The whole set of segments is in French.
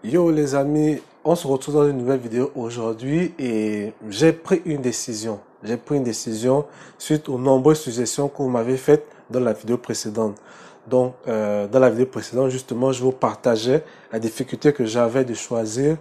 Yo les amis, on se retrouve dans une nouvelle vidéo aujourd'hui et j'ai pris une décision. J'ai pris une décision suite aux nombreuses suggestions que vous m'avez faites dans la vidéo précédente. Donc, dans la vidéo précédente, justement, je vous partageais la difficulté que j'avais de choisir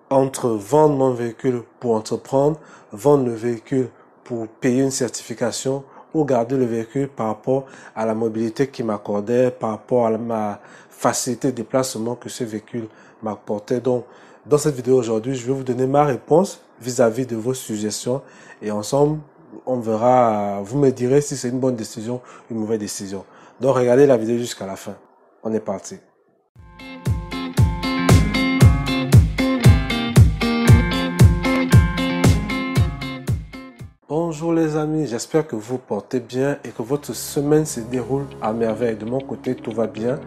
entre vendre mon véhicule pour entreprendre, vendre le véhicule pour payer une certification ou garder le véhicule par rapport à la mobilité qu'il m'accordait, par rapport à ma facilité de déplacement que ce véhicule m'apportait. Donc, dans cette vidéo aujourd'hui, je vais vous donner ma réponse vis-à-vis de vos suggestions et ensemble, on verra, vous me direz si c'est une bonne décision ou une mauvaise décision. Donc, regardez la vidéo jusqu'à la fin. On est parti. Bonjour les amis, j'espère que vous portez bien et que votre semaine se déroule à merveille. De mon côté, tout va bien.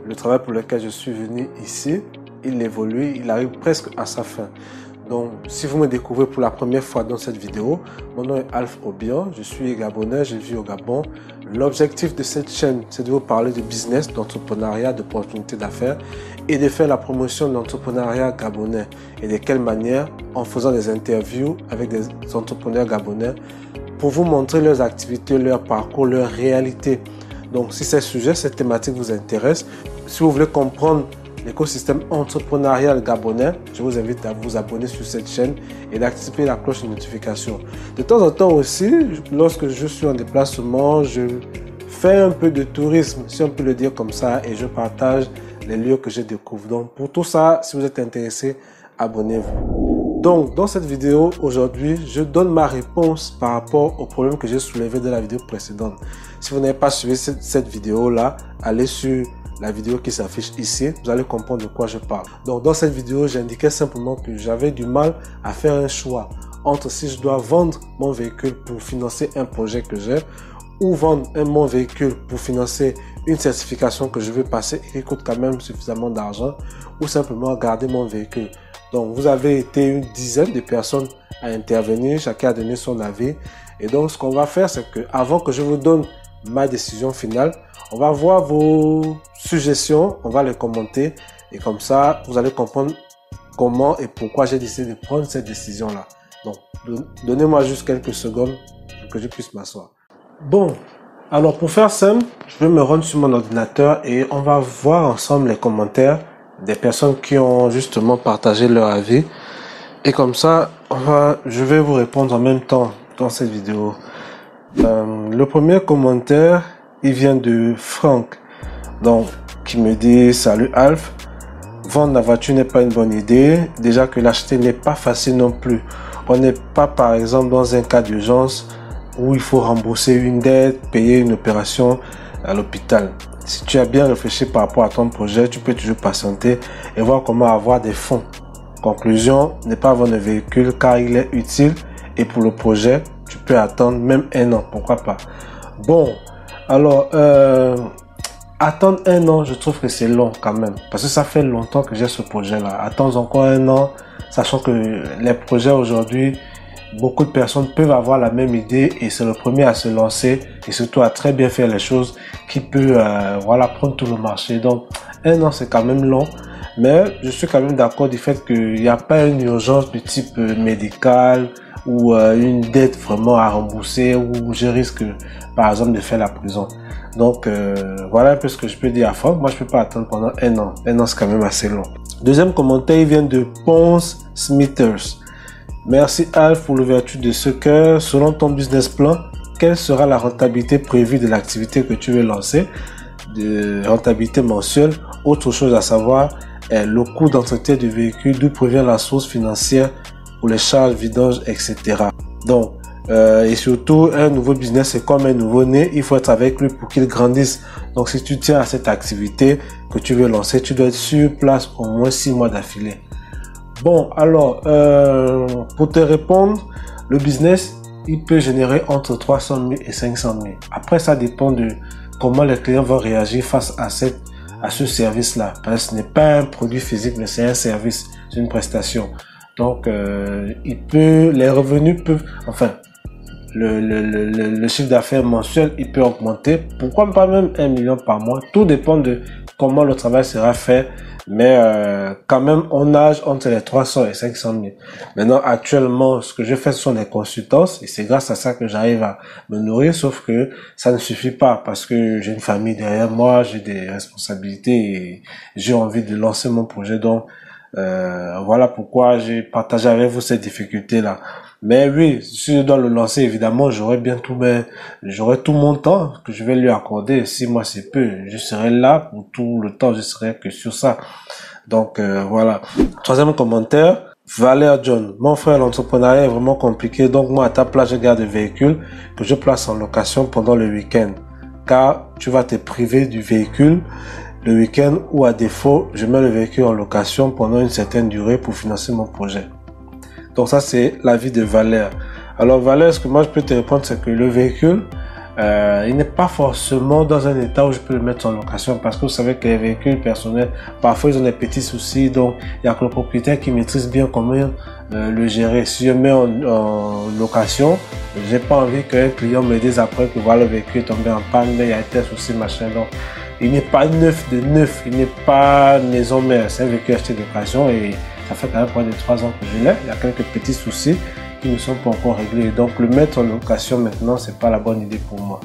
Le travail pour lequel je suis venu ici, il évolue, il arrive presque à sa fin. Donc, si vous me découvrez pour la première fois dans cette vidéo, mon nom est Alf Obian, je suis Gabonais, je vis au Gabon. L'objectif de cette chaîne, c'est de vous parler de business, d'entrepreneuriat, d'opportunités d'affaires et de faire la promotion de l'entrepreneuriat gabonais. Et de quelle manière? En faisant des interviews avec des entrepreneurs gabonais pour vous montrer leurs activités, leur parcours, leur réalité. Donc, si ces sujets, cette thématique vous intéresse, si vous voulez comprendre l'écosystème entrepreneurial gabonais, je vous invite à vous abonner sur cette chaîne et d'activer la cloche de notification. De temps en temps aussi, lorsque je suis en déplacement, je fais un peu de tourisme, si on peut le dire comme ça, et je partage les lieux que je découvre. Donc pour tout ça, si vous êtes intéressé, abonnez-vous. Donc dans cette vidéo aujourd'hui, je donne ma réponse par rapport au problème que j'ai soulevé dans la vidéo précédente. Si vous n'avez pas suivi cette vidéo-là, allez sur la vidéo qui s'affiche ici, vous allez comprendre de quoi je parle. Donc dans cette vidéo, j'indiquais simplement que j'avais du mal à faire un choix entre si je dois vendre mon véhicule pour financer un projet que j'ai ou vendre mon véhicule pour financer une certification que je veux passer et qui coûte quand même suffisamment d'argent, ou simplement garder mon véhicule. Donc vous avez été une dizaine de personnes à intervenir, chacun a donné son avis. Et donc ce qu'on va faire, c'est que avant que je vous donne ma décision finale, on va voir vos suggestions, on va les commenter et comme ça, vous allez comprendre comment et pourquoi j'ai décidé de prendre cette décision-là. Donc, donnez-moi juste quelques secondes pour que je puisse m'asseoir. Bon, alors pour faire simple, je vais me rendre sur mon ordinateur et on va voir ensemble les commentaires des personnes qui ont justement partagé leur avis. Et comme ça, je vais vous répondre en même temps dans cette vidéo. Le premier commentaire, il vient de Franck, donc qui me dit: salut Alf, vendre la voiture n'est pas une bonne idée, déjà que l'acheter n'est pas facile non plus. On n'est pas par exemple dans un cas d'urgence où il faut rembourser une dette, payer une opération à l'hôpital. Si tu as bien réfléchi par rapport à ton projet, tu peux toujours patienter et voir comment avoir des fonds. Conclusion, ne pas vendre le véhicule car il est utile et pour le projet, tu peux attendre même un an, pourquoi pas. Bon, alors, attendre un an, je trouve que c'est long quand même. Parce que ça fait longtemps que j'ai ce projet-là. Attendre encore un an, sachant que les projets aujourd'hui, beaucoup de personnes peuvent avoir la même idée et c'est le premier à se lancer et surtout à très bien faire les choses qui peut voilà, prendre tout le marché. Donc, un an, c'est quand même long. Mais je suis quand même d'accord du fait qu'il n'y a pas une urgence du type médical ou une dette vraiment à rembourser où je risque par exemple de faire la prison. Donc voilà un peu ce que je peux dire à Franck. Moi je peux pas attendre pendant un an. Un an c'est quand même assez long. Deuxième commentaire, il vient de Ponce Smithers. Merci Alf pour l'ouverture de ce cœur. Selon ton business plan, quelle sera la rentabilité prévue de l'activité que tu veux lancer? De rentabilité mensuelle. Autre chose à savoir est le coût d'entretien du véhicule, d'où provient la source financière pour les charges, vidanges, etc. Donc, et surtout, un nouveau business, c'est comme un nouveau-né, il faut être avec lui pour qu'il grandisse. Donc, si tu tiens à cette activité que tu veux lancer, tu dois être sur place au moins 6 mois d'affilée. Bon, alors, pour te répondre, le business, il peut générer entre 300 000 et 500 000. Après, ça dépend de comment les clients vont réagir face à ce service-là. Parce que ce n'est pas un produit physique, mais c'est un service, c'est une prestation. Donc, les revenus peuvent, enfin, le chiffre d'affaires mensuel, il peut augmenter. Pourquoi pas même 1 million par mois? Tout dépend de comment le travail sera fait, Mais quand même, on nage entre les 300 et 500 000. Maintenant, actuellement, ce que je fais, ce sont des consultances et c'est grâce à ça que j'arrive à me nourrir, sauf que ça ne suffit pas parce que j'ai une famille derrière moi, j'ai des responsabilités et j'ai envie de lancer mon projet. Donc, voilà pourquoi j'ai partagé avec vous cette difficulté-là. Mais oui, si je dois le lancer, évidemment, j'aurai tout mon temps que je vais lui accorder. Si moi c'est peu, je serai là pour tout le temps, je serai que sur ça. Donc voilà. Troisième commentaire, Valère John. Mon frère, l'entrepreneuriat est vraiment compliqué. Donc moi, à ta place, je garde le véhicule que je place en location pendant le week-end. Car tu vas te priver du véhicule le week-end ou à défaut, je mets le véhicule en location pendant une certaine durée pour financer mon projet. Donc ça, c'est l'avis de Valère. Alors Valère, ce que moi je peux te répondre, c'est que le véhicule, il n'est pas forcément dans un état où je peux le mettre en location parce que vous savez que les véhicules personnels, parfois ils ont des petits soucis, donc il y a que le propriétaire qui maîtrise bien comment le gérer. Si je mets en location, j'ai pas envie qu'un client me dise après que voilà, le véhicule est tombé en panne, mais il y a tel souci, machin. Donc il n'est pas neuf de neuf, il n'est pas maison mère, c'est un véhicule acheté d'occasion et ça fait quand même près de 3 ans que je l'ai. Il y a quelques petits soucis qui ne sont pas encore réglés. Donc le mettre en location maintenant, c'est pas la bonne idée pour moi.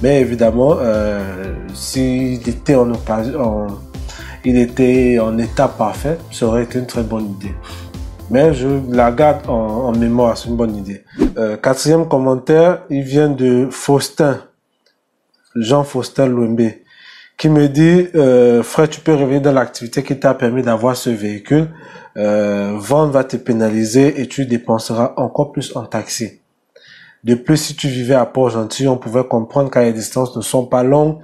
Mais évidemment, s'il était en occasion, il était en état parfait, ça aurait été une très bonne idée. Mais je la garde en mémoire, c'est une bonne idée. Quatrième commentaire, il vient de Faustin, Jean-Faustin Louembe, qui me dit, frère, tu peux revenir dans l'activité qui t'a permis d'avoir ce véhicule. Vendre va te pénaliser et tu dépenseras encore plus en taxi. De plus, si tu vivais à Port-Gentil, on pouvait comprendre quand les distances ne sont pas longues,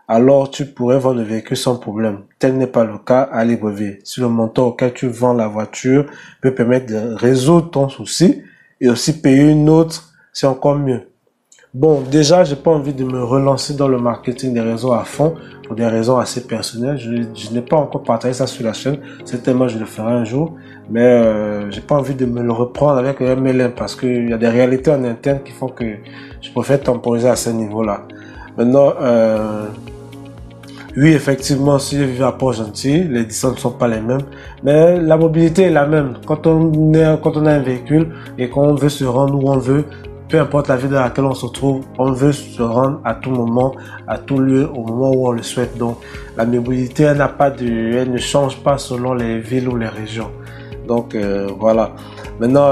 alors tu pourrais vendre le véhicule sans problème. Tel n'est pas le cas à Libreville. Si le montant auquel tu vends la voiture peut permettre de résoudre ton souci et aussi payer une autre, c'est encore mieux. Bon, déjà, j'ai pas envie de me relancer dans le marketing des réseaux à fond pour des raisons assez personnelles. Je n'ai pas encore partagé ça sur la chaîne. Certainement, je le ferai un jour. Mais j'ai pas envie de me le reprendre avec un MLM parce qu'il y a des réalités en interne qui font que je préfère temporiser à ce niveau-là. Maintenant, oui, effectivement, si je vis à Port-Gentil, les distances ne sont pas les mêmes, mais la mobilité est la même. Quand on a un véhicule et qu'on veut se rendre où on veut, peu importe la ville dans laquelle on se trouve, on veut se rendre à tout moment, à tout lieu, au moment où on le souhaite. Donc, la mobilité, elle ne change pas selon les villes ou les régions. Donc, voilà. Maintenant,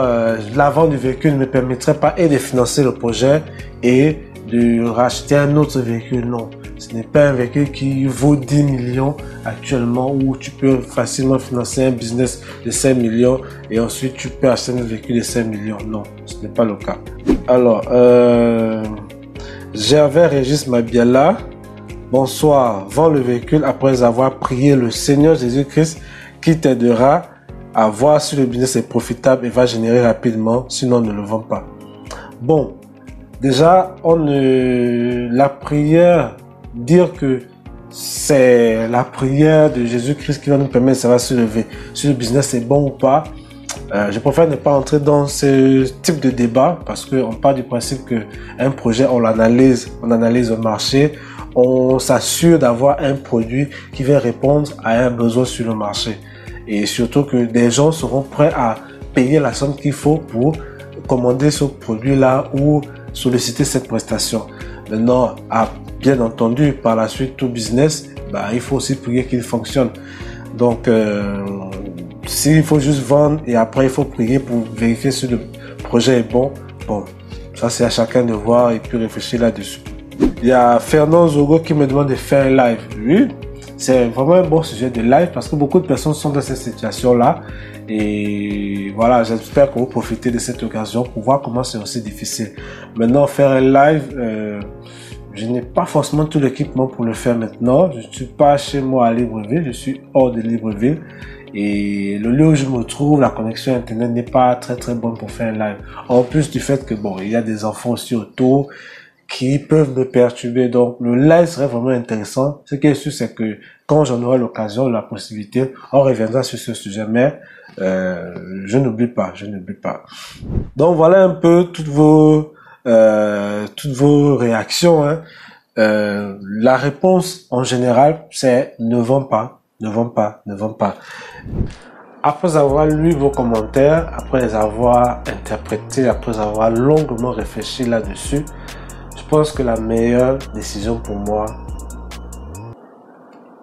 la vente du véhicule ne me permettrait pas et de financer le projet et de racheter un autre véhicule. Non, ce n'est pas un véhicule qui vaut 10 millions actuellement où tu peux facilement financer un business de 5 millions et ensuite tu peux acheter un véhicule de 5 millions. Non, ce n'est pas le cas. Alors, Gervais Régis Mabiala, bonsoir. Vends le véhicule après avoir prié le Seigneur Jésus-Christ qui t'aidera à voir si le business est profitable et va générer rapidement, sinon ne le vends pas. Bon, déjà, la prière, dire que c'est la prière de Jésus-Christ qui va nous permettre de savoir si le business est bon ou pas. Je préfère ne pas entrer dans ce type de débat parce qu'on part du principe qu'un projet, on analyse le marché, on s'assure d'avoir un produit qui va répondre à un besoin sur le marché. Et surtout que des gens seront prêts à payer la somme qu'il faut pour commander ce produit-là ou solliciter cette prestation. Maintenant, bien entendu, par la suite, tout business, il faut aussi prier qu'il fonctionne. Donc, s'il faut juste vendre et après il faut prier pour vérifier si le projet est bon, ça c'est à chacun de voir et puis réfléchir là-dessus. Il y a Fernand Zogo qui me demande de faire un live. Oui, c'est vraiment un bon sujet de live parce que beaucoup de personnes sont dans cette situation-là. Et voilà, j'espère que vous profitez de cette occasion pour voir comment c'est aussi difficile. Maintenant, faire un live, je n'ai pas forcément tout l'équipement pour le faire maintenant. Je ne suis pas chez moi à Libreville, je suis hors de Libreville. Et le lieu où je me trouve, la connexion internet n'est pas très très bonne pour faire un live. En plus du fait que il y a des enfants aussi autour qui peuvent me perturber. Donc le live serait vraiment intéressant. Ce qui est sûr, c'est que quand j'en aurai l'occasion, la possibilité, on reviendra sur ce sujet. Mais je n'oublie pas. Donc voilà un peu toutes vos réactions. La réponse en général, c'est ne vends pas. ne vont pas, ne vont pas. Après avoir lu vos commentaires, après les avoir interprétés, après avoir longuement réfléchi là-dessus, je pense que la meilleure décision pour moi,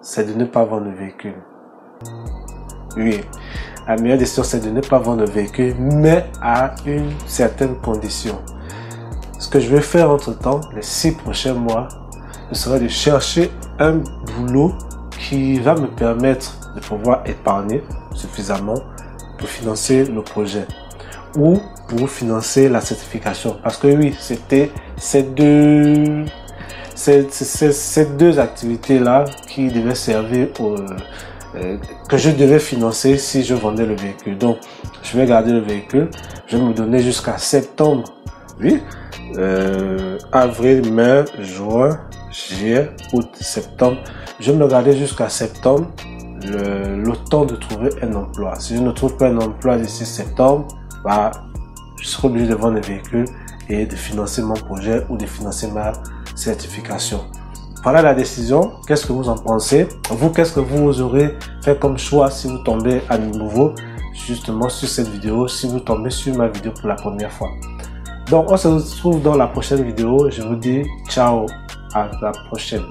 c'est de ne pas vendre le véhicule. Oui, la meilleure décision, c'est de ne pas vendre le véhicule, mais à une certaine condition. Ce que je vais faire entre-temps, les 6 prochains mois, ce sera de chercher un boulot qui va me permettre de pouvoir épargner suffisamment pour financer le projet ou pour financer la certification. Parce que oui, c'était ces deux activités-là qui devaient servir que je devais financer si je vendais le véhicule. Donc, je vais garder le véhicule. Je vais me donner jusqu'à septembre. Oui. Avril, mai, juin, juillet, août, septembre. Je vais me garder jusqu'à septembre. Le temps de trouver un emploi. Si je ne trouve pas un emploi d'ici septembre, bah, je serai obligé de vendre le véhicule et de financer mon projet ou de financer ma certification. Voilà la décision. Qu'est-ce que vous en pensez? Vous, qu'est-ce que vous aurez fait comme choix si vous tombez à nouveau justement sur cette vidéo, si vous tombez sur ma vidéo pour la première fois? Donc, on se retrouve dans la prochaine vidéo. Je vous dis ciao, à la prochaine.